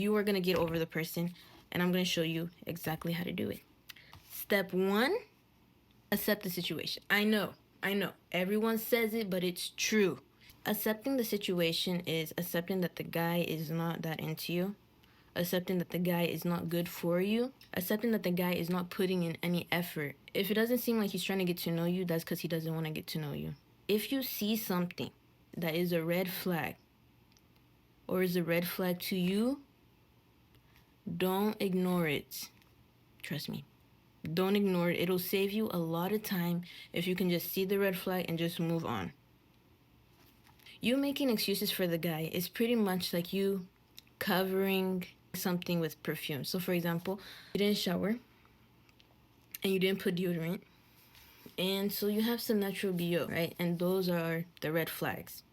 You are going to get over the person, and I'm going to show you exactly how to do it. Step 1, accept the situation. I know. Everyone says it, but it's true. Accepting the situation is accepting that the guy is not that into you. Accepting that the guy is not good for you. Accepting that the guy is not putting in any effort. If it doesn't seem like he's trying to get to know you, that's because he doesn't want to get to know you. If you see something that is a red flag, or is a red flag to you, don't ignore it. Trust me. Don't ignore it. It'll save you a lot of time if you can just see the red flag and just move on. You making excuses for the guy is pretty much like you covering something with perfume. So for example, you didn't shower and you didn't put deodorant, and so you have some natural BO, right? And those are the red flags.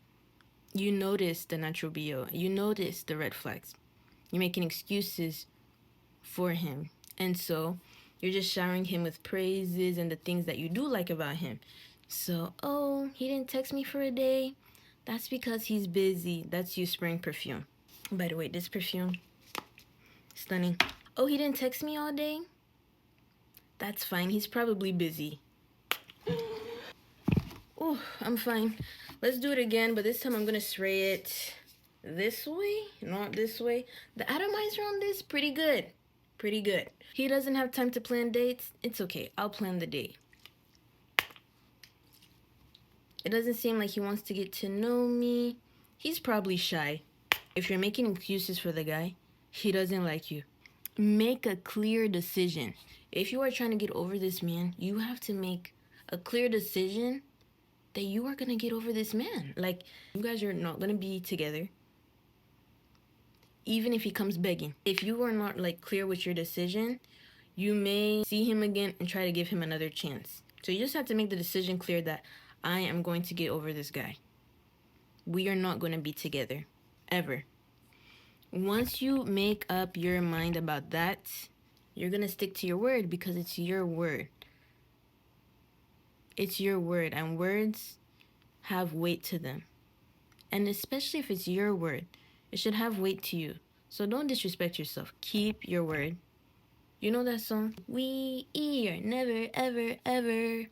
You notice the natural BO. You notice the red flags. You're making excuses for him. And so you're just showering him with praises and the things that you do like about him. So, oh, he didn't text me for a day. That's because he's busy. That's you spraying perfume. By the way, this perfume, stunning. Oh, he didn't text me all day? That's fine. He's probably busy. Oh, I'm fine. Let's do it again, but this time I'm going to spray it this way, not this way. The atomizer on this, pretty good. Pretty good. He doesn't have time to plan dates. It's okay. I'll plan the date. It doesn't seem like he wants to get to know me. He's probably shy. If you're making excuses for the guy, he doesn't like you. Make a clear decision. If you are trying to get over this man, you have to make a clear decision that you are going to get over this man. Like, you guys are not going to be together. Even if he comes begging. If you are not like clear with your decision, you may see him again and try to give him another chance. So you just have to make the decision clear that I am going to get over this guy. We are not going to be together. Ever. Once you make up your mind about that, you're going to stick to your word because it's your word. It's your word, and words have weight to them. And especially if it's your word, it should have weight to you. So don't disrespect yourself. Keep your word. You know that song? We are never, ever, ever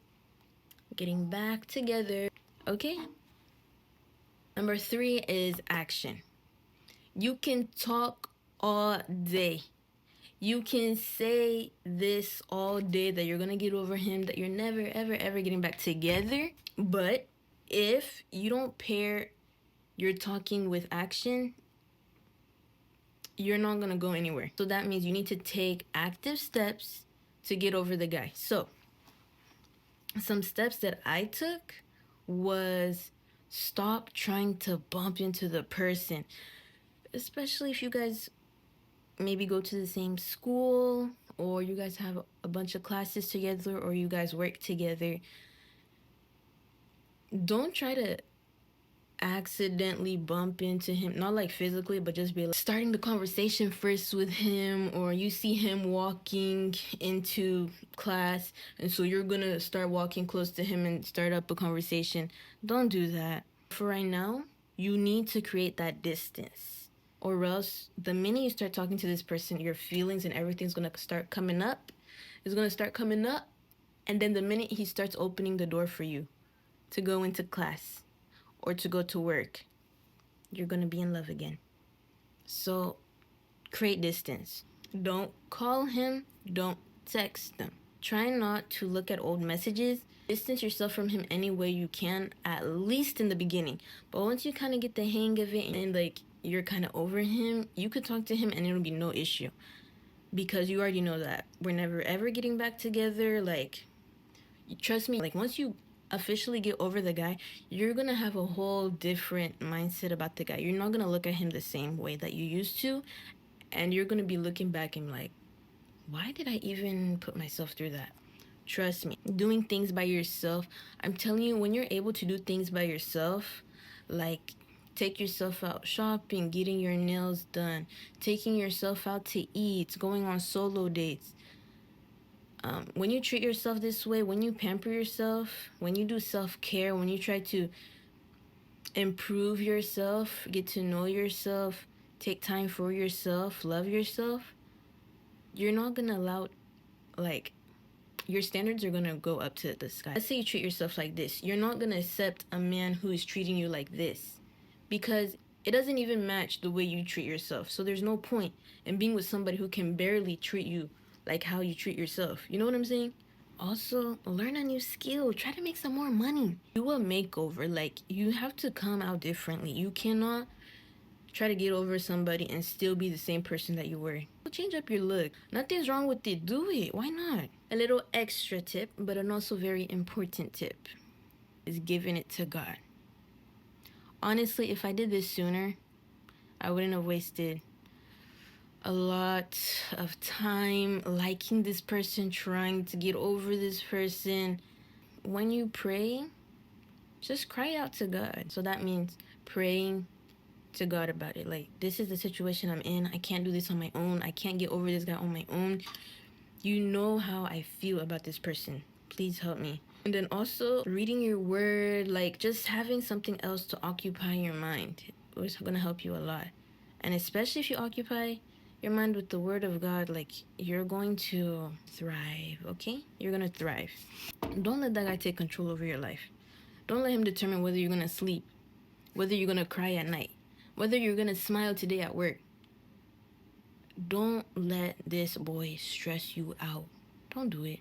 getting back together. Okay? Number 3 is action. You can talk all day. You can say this all day that you're going to get over him, that you're never, ever, ever getting back together. But if you don't pair your talking with action, you're not going to go anywhere. So that means you need to take active steps to get over the guy. So some steps that I took was stop trying to bump into the person. Especially if you guys maybe go to the same school, or you guys have a bunch of classes together, or you guys work together. Don't try to accidentally bump into him, not like physically, but just be like starting the conversation first with him, or you see him walking into class and so you're gonna start walking close to him and start up a conversation. Don't do that. For right now, you need to create that distance, or else the minute you start talking to this person, your feelings and everything's gonna start coming up. It's gonna start coming up, and then the minute he starts opening the door for you to go into class or to go to work, you're gonna be in love again. So create distance. Don't call him, don't text him. Try not to look at old messages. Distance yourself from him any way you can, at least in the beginning. But once you kind of get the hang of it and like you're kind of over him, you could talk to him and it'll be no issue, because you already know that we're never ever getting back together. Like, trust me, like once you officially get over the guy, you're gonna have a whole different mindset about the guy. You're not gonna look at him the same way that you used to, and you're gonna be looking back and like, why did I even put myself through that? Trust me, doing things by yourself, I'm telling you, when you're able to do things by yourself, like take yourself out shopping, getting your nails done, taking yourself out to eat, going on solo dates, when you treat yourself this way, when you pamper yourself, when you do self-care, when you try to improve yourself, get to know yourself, take time for yourself, love yourself, you're not gonna allow, like, your standards are gonna go up to the sky. Let's say you treat yourself like this. You're not gonna accept a man who is treating you like this, because it doesn't even match the way you treat yourself. So there's no point in being with somebody who can barely treat you like how you treat yourself. You know what I'm saying? Also, learn a new skill. Try to make some more money. Do a makeover. Like, you have to come out differently. You cannot try to get over somebody and still be the same person that you were. Change up your look. Nothing's wrong with it. Do it. Why not? A little extra tip, but an also very important tip, is giving it to God. Honestly, if I did this sooner, I wouldn't have wasted a lot of time liking this person, trying to get over this person. When you pray, just cry out to God. So that means praying to God about it. Like, this is the situation I'm in. I can't do this on my own. I can't get over this guy on my own. You know how I feel about this person. Please help me. And then also reading your word, like just having something else to occupy your mind is gonna help you a lot. And especially if you occupy your mind with the word of God, like, you're going to thrive, okay? You're gonna thrive. Don't let that guy take control over your life. Don't let him determine whether you're gonna sleep, whether you're gonna cry at night, whether you're gonna smile today at work. Don't let this boy stress you out. Don't do it.